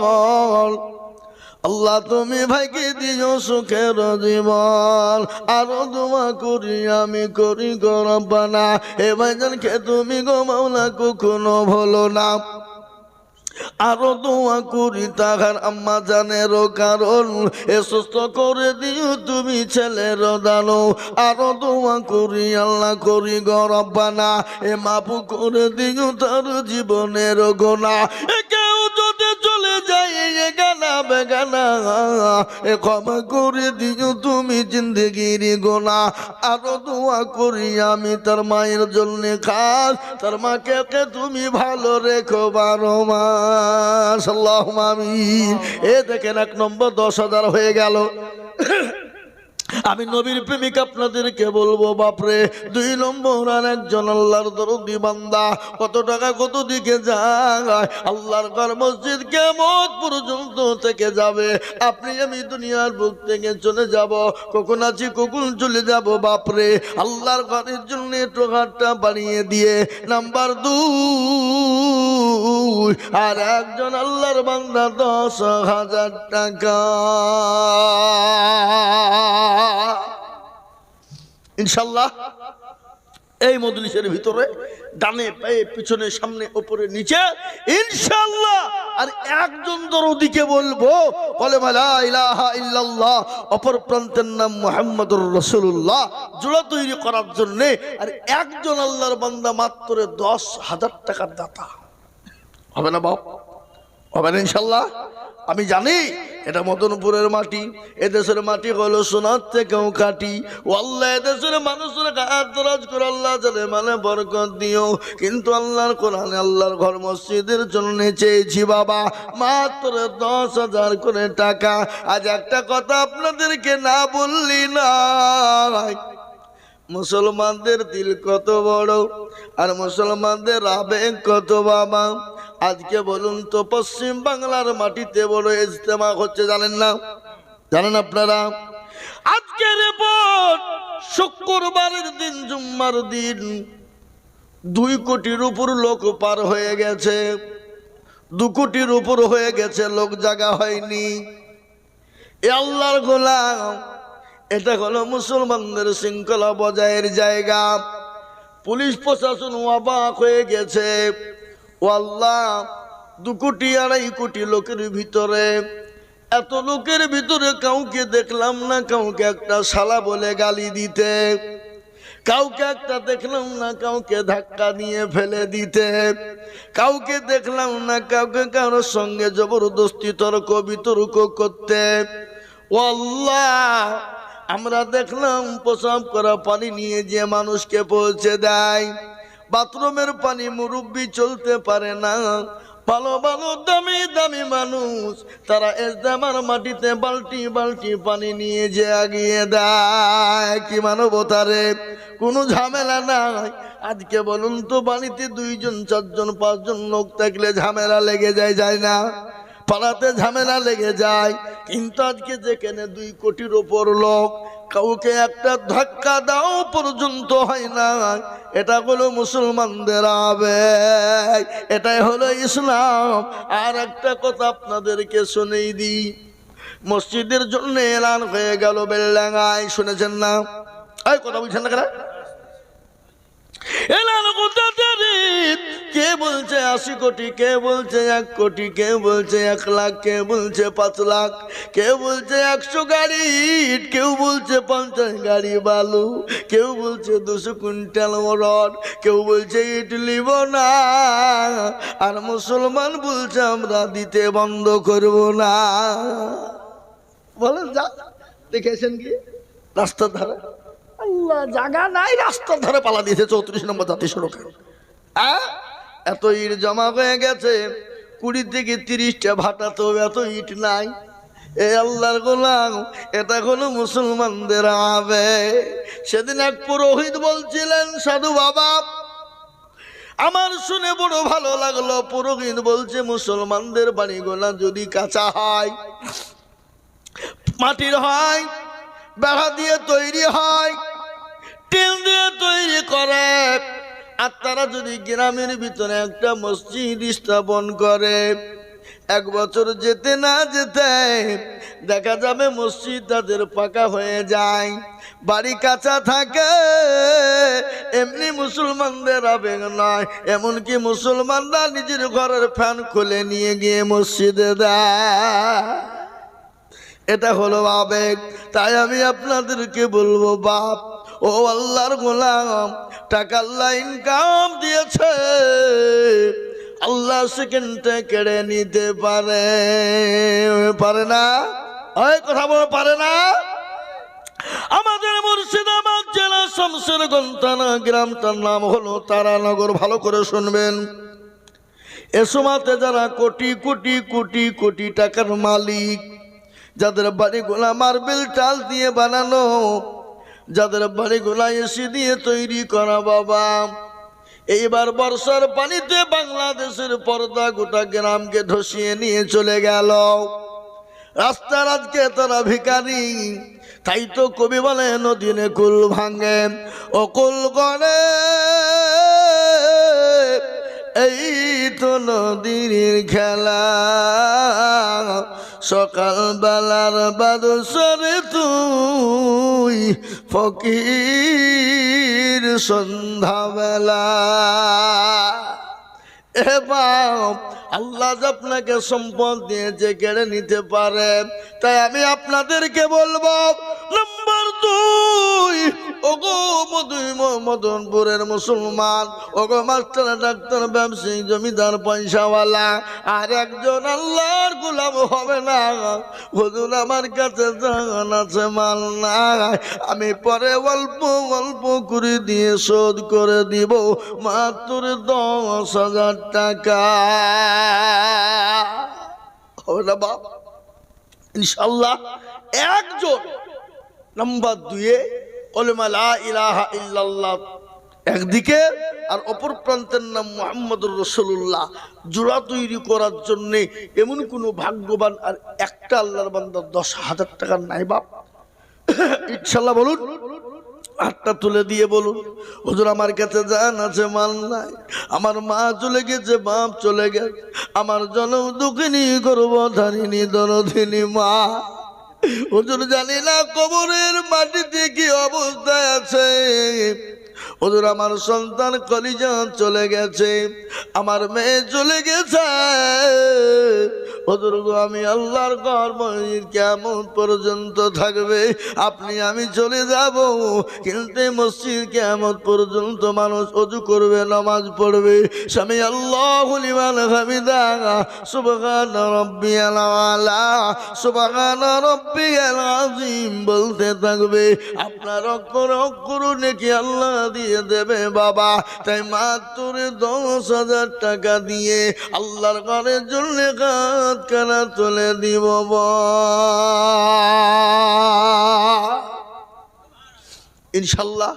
আল্লাহ তুমি ভাইকে দিও সুখের জীবন। আরো দোয়া করি আমি করি গো রব্বানা, এ ভাইজানকে তুমি গো মাওলা কখনো ভুলো না। আরো দোয়া করি তাহার আম্মা জানেরও কারণ, এ সুস্থ করে দিও তুমি ছেলের দানো। আরো দোয়া করি আল্লাহ করি গো রব্বানা, এ মাফ করে দিও তার জীবনের গোনা। এ কেউ যদি চলে যায় এ গানা বেগানা, এ ক্ষমা করে দিও তুমি জিন্দগির গোনা। আরো দোয়া করি আমি তার মায়ের জন্য খাস, তার মাকে তুমি ভালো রেখো 12 মাস। আল্লাহুম্মা আমিন। এ দেখেন 1 নম্বর 10,000 হয়ে গেল। আমি নবীর প্রেমিক আপনাদেরকে বলবো বাপরে, 2 নম্বর আর একজন আল্লাহর দরদি বান্দা কত টাকা কত দিকে যায়। আল্লাহর ঘর মসজিদ কিয়ামত পর্যন্ত থেকে যাবে। আপনি আমি দুনিয়ার বুক থেকে চলে যাব, কখন আছি কখন চলে যাব। বাপরে, আল্লাহর ঘরের জন্য একটু হাতটা বাড়িয়ে দিয়ে নাম্বার 2 আর একজন আল্লাহর বান্দা 10,000 টাকা। ইনশাল্লাহ এই মজলিসের ভিতরে ডানে পায়ে পিছনে সামনে উপরে নিচে ইনশাল্লাহ। আর একজন দরদিকে বলবো কলেমা লা ইলাহা ইল্লাল্লাহ, অপর প্রান্তের নাম মুহাম্মদুর রাসূলুল্লাহ জোড়া তৈরি করার জন্য। আর একজন আল্লাহর বান্দা মাত্র 10,000 টাকার দাতা হবে না বাপ? হবে না ইনশাল্লাহ? আমি জানি এটা মদনপুরের মাটি, এদেশের মাটি হলো সোনার থেকেও কাটি। ও আল্লাহ, এদেশের মানুষের হাত দরাজ করে আল্লাহ জানে মানে বরকত দিও। কিন্তু আল্লাহর কোরআনে আল্লাহর ঘর মসজিদের জন্য চেয়েছি বাবা মাত্র 10,000 করে টাকা। আজ একটা কথা আপনাদেরকে না বললি না, মুসলমানদের দিল কত বড় আর মুসলমানদের আবেগ কত বাবা। আজকে বলুন তো, পশ্চিম বাংলার মাটিতে বড় ইজতেমা হচ্ছে, জানেন না? জানেন আপনারা? আজকের রিপোর্ট শুক্রবারের দিন, জুম্মার দিন 2 কোটির উপর লোক পার হয়ে গেছে। 2 কোটির উপর হয়ে গেছে, লোক জায়গা হয়নি। এ আল্লাহর গোলাম, এটা হলো মুসলমানদের শৃঙ্খলা বজায়ের জায়গা। পুলিশ প্রশাসন অবাক হয়ে গেছে। ও আল্লাহ, 2 কোটি 2.5 কোটি লোকের ভিতরে, এত লোকের ভিতরে কাউকে দেখলাম না কাউকে একটা শালা বলে গালি দিতে, কাউকে একটা দেখলাম না কাউকে ধাক্কা দিয়ে ফেলে দিতে, কাউকে দেখলাম না কাউকে কারোর সঙ্গে জবরদস্তি তর্ক বিতর্ক করতে। ও আল্লাহ, আমরা দেখলাম প্রসাব করা পানি নিয়ে যে মানুষকে পৌঁছে দেয়, বাথরুমের পানি মুরব্বি চলতে পারে না, ভালো ভালো দামি দামি মানুষ তারা ইজতেমার মাটিতে বালতি বালতি পানি নিয়ে যে আগিয়ে দেয়। কি মানবতা রে, কোনো ঝামেলা নাই। আজকে বলুন তো, বাড়িতে 2 জন 4 জন 5 জন লোক থাকলে ঝামেলা লেগে যায়, যায় না? পাড়াতে ঝামেলা লেগে যায়। কিন্তু আজকে যেখানে 2 কোটির ওপর লোক, কাউকে একটা ধাক্কা দাও পর্যন্ত হয় না। এটা হলো মুসলমানদের আবেগ, এটাই হলো ইসলাম। আর একটা কথা আপনাদেরকে শুনেই দিই, মসজিদের জন্য এলান হয়ে গেল বেলডাঙ্গায়, শুনেছেন না? এই কথা বলছেন না কেন? এলান কোথায় কে বলছে 80 কোটি, কে বলছে 1 কোটি, কে বলছে 1 লাখ, কে বলছে 5 লাখ, কেউ বলছে 100 গাড়ি ইট, কেউ বলছে 50 গাড়ি বালু, কেউ বলছে 200 কুইন্টাল মরণ, কেউ বলছে ইট লিব না। আর মুসলমান বলছে আমরা দিতে বন্ধ করব না। বলেন যা দেখেছেন কি রাস্তার ধারে আল্লাহ জায়গা নাই, রাস্তার ধারে পালা দিয়েছে 34 নম্বর জাতীয় সড়কে। এত ইট জমা হয়ে গেছে, 20 থেকে 30টা ভাটাতেও এত ইট নাই। এ আল্লাহর গোলাম, এটা হলো মুসলমানদের আবে। সেদিন এক পুরোহিত বলছিলেন, সাধু বাবা আমার শুনে বড় ভালো লাগলো। পুরোহিত বলছে মুসলমানদের বাড়িগুলা যদি কাঁচা হয়, মাটির হয়, বেড়া দিয়ে তৈরি হয়, টিন দিয়ে তৈরি করে, আর তারা যদি গ্রামের ভিতরে একটা মসজিদ স্থাপন করে, 1 বছর যেতে না যেতে দেখা যাবে মসজিদ তাদের পাকা হয়ে যায়, বাড়ি কাঁচা থাকে। এমনি মুসলমানদের আবেগ নয়, এমনকি মুসলমানরা নিজের ঘরের ফ্যান খুলে নিয়ে গিয়ে মসজিদে দেয়। এটা হলো আবেগ। তাই আমি আপনাদেরকে বলবো, বাপ ও আল্লাহর গোলাম, টাকা আল্লাহ ইনকাম দিয়েছে, আল্লাহ সেকেন্ডে কেড়ে নিতে পারে, পারে না? ওই কথা বলে পারে না? আমাদের মুর্শিদাবাদ জেলা শামসেরগঞ্জ থানা, গ্রামটার নাম হলো তারানগর। ভালো করে শুনবেন। এ সময়তে যারা কোটি কোটি কোটি কোটি টাকার মালিক, যাদের বাড়িগুলা মার্বেল টাল দিয়ে বানানো, যাদের বাড়িগুলা এসি দিয়ে তৈরি করা, বাবা এইবার বর্ষার পানিতে বাংলাদেশের পর্দা গোটা গ্রামকে ধসিয়ে নিয়ে চলে গেল। রাস্তার আজকে তারা ভিখারি। তাই তো কবি বলে নদীনে কুল ভাঙে ও কুল করে, এই তো নদীর খেলা। সকাল বেলার বাদশরে তুই ফকির সন্ধ্যাবেলা। এ বাপ, আল্লাহ আপনাকে সম্পদ দিয়েছে, কেড়ে নিতে পারে। তাই আমি আপনাদেরকে বলবো, নাম্বার 2, ওগো মদনপুরের মুসলমান, ওগো মাস্টার, ডাক্তার, ব্যবসায়ী, জমিদার, পয়সাওয়ালা, আর একজন আল্লাহর গোলাম হবে না। হুজুর আমার কাছে জান আছে, মাল নাই, আমি পরে অল্প অল্প করে দিয়ে শোধ করে দিব, মাত্র 10,000 টাকা হবে না বাপ? ইনশাল্লাহ একজন। নাম্বার 2, ওলামা লা ইলাহা ইল্লাল্লাহ একদিকে, আর অপর প্রান্তের নাম মুহাম্মদুর রাসূলুল্লাহ। জোড়া তৈরি করার জন্য এমন কোনো ভাগ্যবান আর একটা আল্লাহর বান্দা 10,000 টাকা নাই বাপ? ইনশাল্লাহ বলুন, হাতটা তুলে দিয়ে বলুন, হুজুর আমার কাছে জান আছে, মাল নাই, আমার মা চলে গেছে, বাপ চলে গেছে, আমার জনম দুঃখিনী গর্ভধারিণী দরদিনী মা। হুজুর জানি না কবরের মাটিতে কি অবস্থায় আছে। হুজুর আমার সন্তান কলিজা চলে গেছে, আমার মেয়ে চলে গেছে। হুজুর গো, আমি আল্লাহর ঘর মসজিদ কিয়ামত পর্যন্ত থাকবে, আপনি আমি চলে যাব, কিন্তু মসজিদ কিয়ামত পর্যন্ত মানুষ ওযু করবে, নামাজ পড়বে, সামি আল্লাহু লিমান হামিদা, সুবহান রাব্বিয়াল আলা, সুবহান রাব্বিয়াল আযীম বলতে থাকবে। আপনার অক্ষর অক্ষর নেকি আল্লাহ দিয়ে দেবে বাবা। তাই মাত্র 10,000 টাকা দিয়ে আল্লাহর ঘরের জন্য কাজ কানা তুলে দিব। ইনশাল্লাহ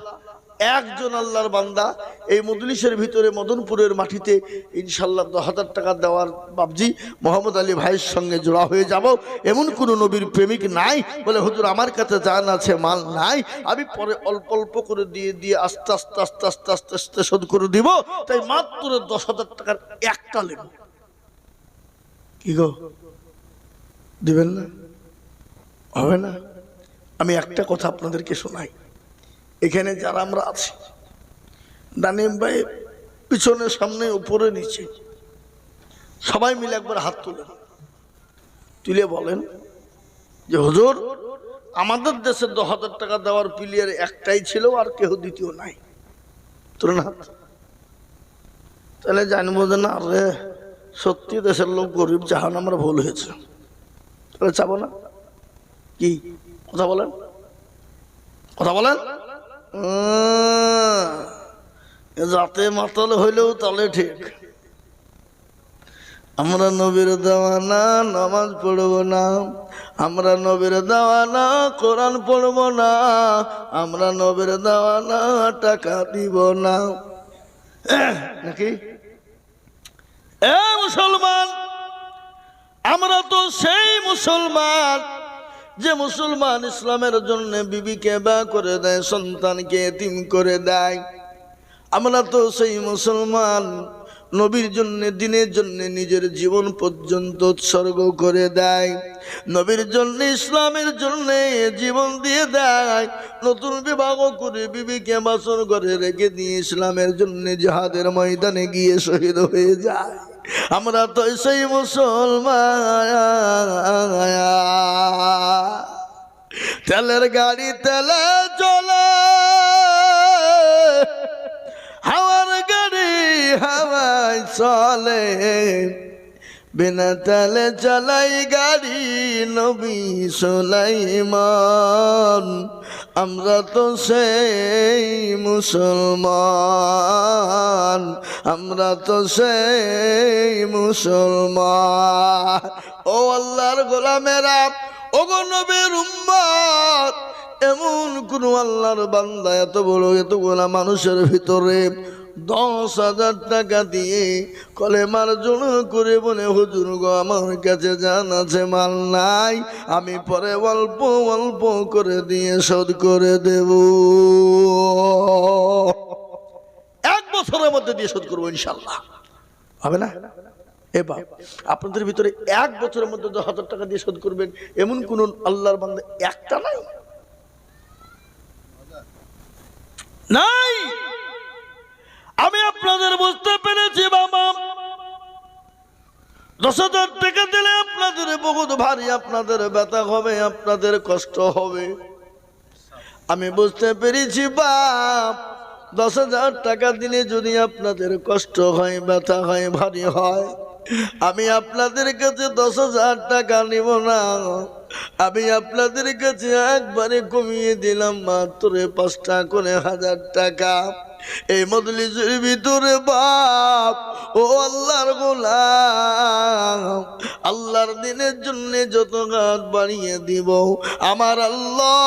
একজন আল্লাহর বান্দা এই মজলিসের ভিতরে মদনপুরের মাটিতে ইনশাল্লাহ 10,000 টাকা দেওয়ার বাবজি মোহাম্মদ আলী ভাইয়ের সঙ্গে জোড়া হয়ে যাব। এমন কোনো নবীর প্রেমিক নাই বলে হুজুর আমার কাছে জান আছে, মাল নাই, আমি পরে অল্প অল্প করে দিয়ে দিয়ে আস্তে আস্তে আস্তে আস্তে আস্তে আস্তে শোধ করে দিব। তাই মাত্র 10,000 টাকার একটা লেবু। কি গো, দিবেন না? হবে না? আমি একটা কথা আপনাদেরকে শোনাই। এখানে যারা আমরা আছি, দানিম ভাই পিছনে সামনে উপরে নিচে সবাই মিলে একবার হাত তুলেন, তুলে বলেন যে হুজুর আমাদের দেশে 10,000 টাকা দেওয়ার প্লেয়ার একটাই ছিল, আর কেউ দ্বিতীয় নাই। তুলেন হাত। তাহলে জানবো যে না রে সত্যি দেশের লোক গরিব, জাহান আমরা ভুল হয়েছে। তাহলে চাবো না কি? কথা বলেন, কথা বলেন। যাতে মাতাল হইলেও তাহলে ঠিক। আমরা নবীর দেওয়ানা নামাজ পড়বো না, আমরা নবীর দেওয়ানা কোরআন পড়বো না, আমরা নবীর দেওয়ানা টাকা দিব না, নাকি? এ মুসলমান, আমরা তো সেই মুসলমান যে মুসলমান ইসলামের জন্য বিবিকে বা করে দেয়, সন্তানকে এতিম করে দেয়। আমরা তো সেই মুসলমান নবীর জন্য, দিনের জন্য নিজের জীবন পর্যন্ত উৎসর্গ করে দেয়, নবীর জন্য ইসলামের জন্য জীবন দিয়ে দেয়। নতুন বিবাহ করে বিবিকে বাসর ঘরে রেখে দিয়ে ইসলামের জন্য জিহাদের ময়দানে গিয়ে শহীদ হয়ে যায়। আমরা তো সেই মুসলমান। তেলের গাড়ি তেলে চলে, হাওয়ার গাড়ি হাওয়ায় চলে, বিনা তেলে চালাই গাড়ি নবী সুলাইমান। আমরা তো সেই মুসলমান, আমরা তো সেই মুসলমান। ও আল্লাহর গোলামেরা, ও গো নবীর উম্মত, এমন কোন আল্লাহর বান্দা এত বড় এতগুলা মানুষের ভিতরে 10,000 টাকা দিয়ে কলেমার জন্য করে বলে হুজুর গো আমার কাছে জান আছে, মাল নাই, আমি পরে অল্প অল্প করে দিয়ে শোধ করে দেব, 1 বছরের মধ্যে দিয়ে শোধ করবো ইনশাল্লাহ। হবে না? এ বাপ, আপনাদের ভিতরে 1 বছরের মধ্যে 10,000 টাকা দিয়ে শোধ করবেন এমন কোন আল্লাহর বান্দা একটা নাই? নাই। আমি আপনাদের বুঝতে পেরেছি বাবা, 10,000 টাকা দিলে আপনাদের বহুত ভারী, আপনাদের ব্যথা হবে, আপনাদের কষ্ট হবে। আমি বুঝতে পেরেছি বাপ, 10,000 টাকা দিলে যদি আপনাদের কষ্ট হয়, ব্যথা হয়, ভারী হয়, আমি আপনাদের কাছে 10,000 টাকা নিব না, আমি আপনাদের কাছে একবারে কমিয়ে দিলাম মাত্র 5 টাকা করে 1,000 টাকা। এই মজলিসের ভিতরে বাপ, ও আল্লাহর গোলাম, আল্লাহর দিনের জন্য যত গাছ বাড়িয়ে দিব আমার আল্লাহ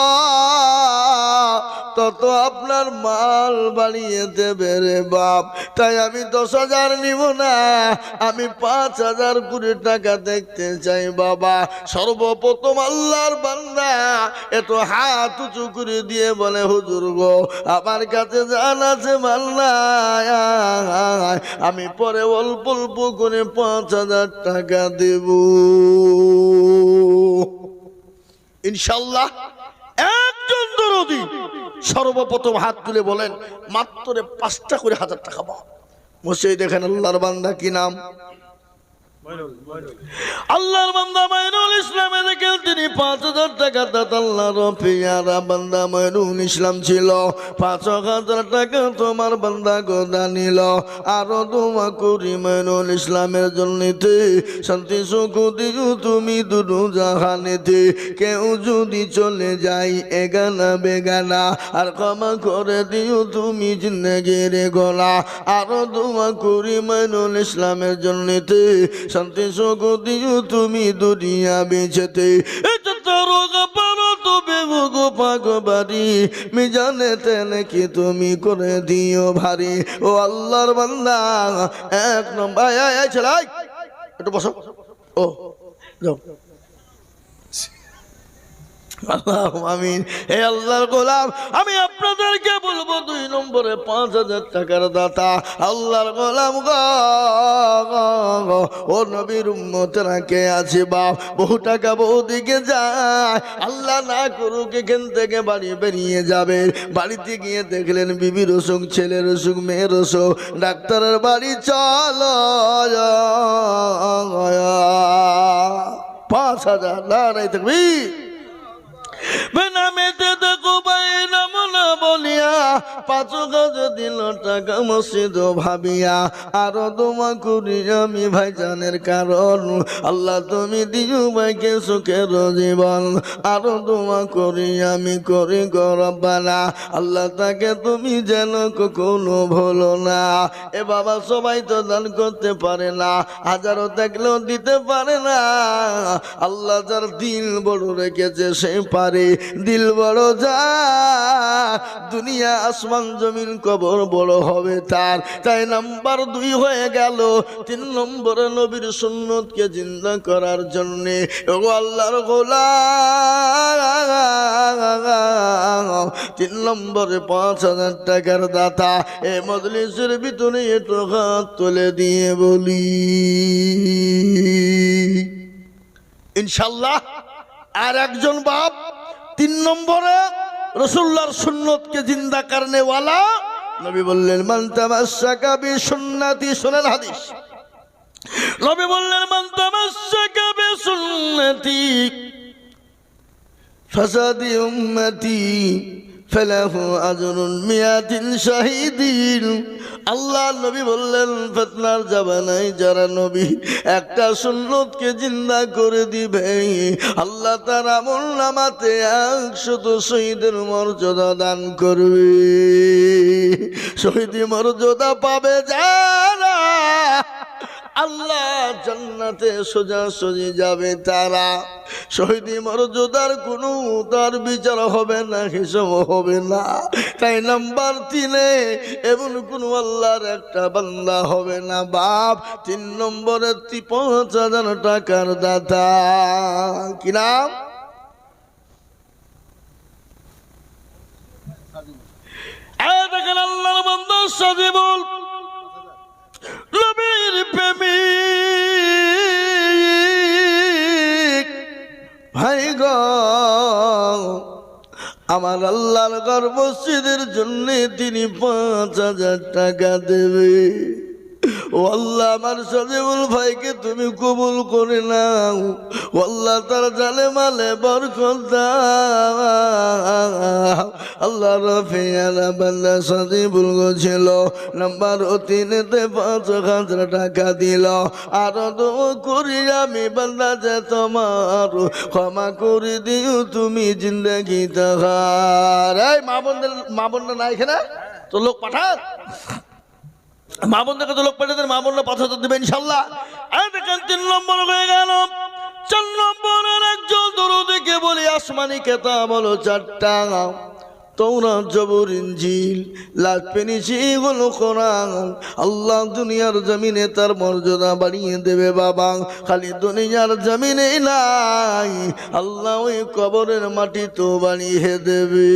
তত আপনার মাল বাড়িয়ে দেবে রে বাপ। তাই আমি 10,000 নিব না, আমি 5,000 করে টাকা দেখতে চাই বাবা। সর্বপ্রথম আল্লাহর বান্দা এত হাত উঁচু করে দিয়ে বলে হুজুর গো আমার কাছে জান আছে, মাল নাই, আমি পরে অল্প অল্প করে 5,000 টাকা দেব ইনশাল্লাহ। একজন দরদি সর্বপ্রথম হাত তুলে বলেন মাত্র 5টা করে 1,000 টাকা পাও। মুসে দেখেন আল্লাহর বান্দা কি নাম? আল্লাহর বান্দা মাইনুল ইসলাম। দেখেন তিনি 5,000 টাকা দাতা আল্লাহর পেয়ারা বান্দা মাইনুল ইসলাম ছিল। 5,000 টাকা তোমার বান্দা গোদা নিল। আরো দোয়া করি মাইনুল ইসলামের জন্যতে শান্তি সুখ দিও তুমি দুরু জাহানেতে। কেউ যদি চলে যাই এগানা বেগানা আর ক্ষমা করে দিও তুমি জিন্দেগির গলা। আরো দোয়া করি মাইনুল ইসলামের জন্যতে শান্তি সুখ দিও তুমি দুনিয়া বেঁচেতে। মিজানেতে নাকি তুমি করে দিও ভারী। ও আল্লাহর বান্দা 1 নম্বর ছেলে একটু বসো। ও যাও আল্লাহ আমিন। হে আল্লাহর গোলাম, আমি আপনাদেরকে বলবো 2 নম্বরে 5,000 টাকার দাতা আল্লাহর গোলাম গো, ও নবীর উম্মতরা কে আছে বাপ, বহু টাকা বহু দিকে যায়, আল্লাহ না করুক এখান থেকে বাড়ি বেরিয়ে যাবে, বাড়িতে গিয়ে দেখলেন বিবির অসুখ, ছেলের অসুখ, মেয়ের অসুখ, ডাক্তারের বাড়ি চলো 5,000 লড়াই থাকবি বেনামেতে দেখো ভাই নাম না বলিয়া 5 গজ দিল টাকা মসজিদ ভাবিয়া, আরো দোয়া করি আমি ভাইজানের কারণ আল্লাহ তুমি দিও ভাইকে সুখের জীবন, আরো দোয়া করি আমি করি গরবানা আল্লাহ তাকে তুমি যেন কখনো ভুলো না। এ বাবা সবাই তো দান করতে পারে না, হাজারো থাকলেও দিতে পারে না, আল্লাহ যার দিল বড় রেখেছে সে পারে, দিল বড় যা দুনিয়া আসমান জমিন কবর বড় হবে তার। তাই নাম্বার 2 হয়ে গেল। 3 নম্বরে নবীর সুন্নতকে জিন্দা করার জন্য আল্লাহর গোলাম 3 নম্বরে 5,000 টাকার দাতা। এ মজলিসের ভিতরে একটু হাত তুলে দিয়ে বলি ইনশাআল্লাহ। আর একজন বাপ 3 নম্বরে রাসূলুল্লাহর সুন্নতকে জিন্দা করনে वाला নবী বললেন মান তামাসসাকা বিসুন্নতি, শুনেন হাদিস, নবী বললেন মান তামাসসাকা বিসুন্নতি ফাসাদি উম্মতি ফালাহু আজরুন মিয়াতিন শাহিদিন। আল্লাহ নবী বললেন ফিতনার জামানায় যারা নবী একটা সুন্নতকে জিন্দা করে দিবে আল্লাহ তার আমলনামাতে 100 শহীদের মর্যাদা দান করবে। শহীদি মর্যাদা পাবে যারা আল্লাহ জান্নাতে সোজাসুজি যাবে তারা। শহীদি মর্যাদার কোনো তার বিচার হবে না, হিসাব হবে না। তাই নাম্বার 3 এমন কোন আল্লাহর একটা বান্দা হবে না বাপ 3 নম্বরে 5,000 টাকার দাতা। কি নাম? দেখেন আল্লাহর বান্দা সাজিবুল নবীর প্রেমিক ভাই গো, আমার আল্লাহর ঘর মসজিদের জন্য তিনি 5,000 টাকা দেবে। ও আল্লাহ আমার সাজিবুল ভাইকে তুমি কবুল করে নাও, ও আল্লাহ তার জালে মালে বরকত দাও। আল্লাহ রফিয়ানা বান্দা সাজিবুল ছিল নাম্বার 3-তে 5,000 টাকা দিল। আর দোয়া করি আমি বান্দা যে তোমার ক্ষমা করে দিও তুমি জিন্দগি তাহার। এই মা বোনরা নাই এখানে তো লোক পাঠান, মা বোনদেরকে তো লোক পাঠাতেন, মা বোনরা 5,000 দেবে ইনশাল্লাহ। দেখেন 3 নম্বর হয়ে গেল। 4 নম্বরের একজন দরুদকে বলি আসমানি কেতাব হলো 4টা, তৌরাত জবুর ইনজিল লাগবে নিশিগুলো কোরআন। আল্লাহ দুনিয়ার জমিনে তার মর্যাদা বাড়িয়ে দেবে বাবা, খালি দুনিয়ার জমিনে নাই, আল্লাহ ওই কবরের মাটি তো বাড়িয়ে দেবে।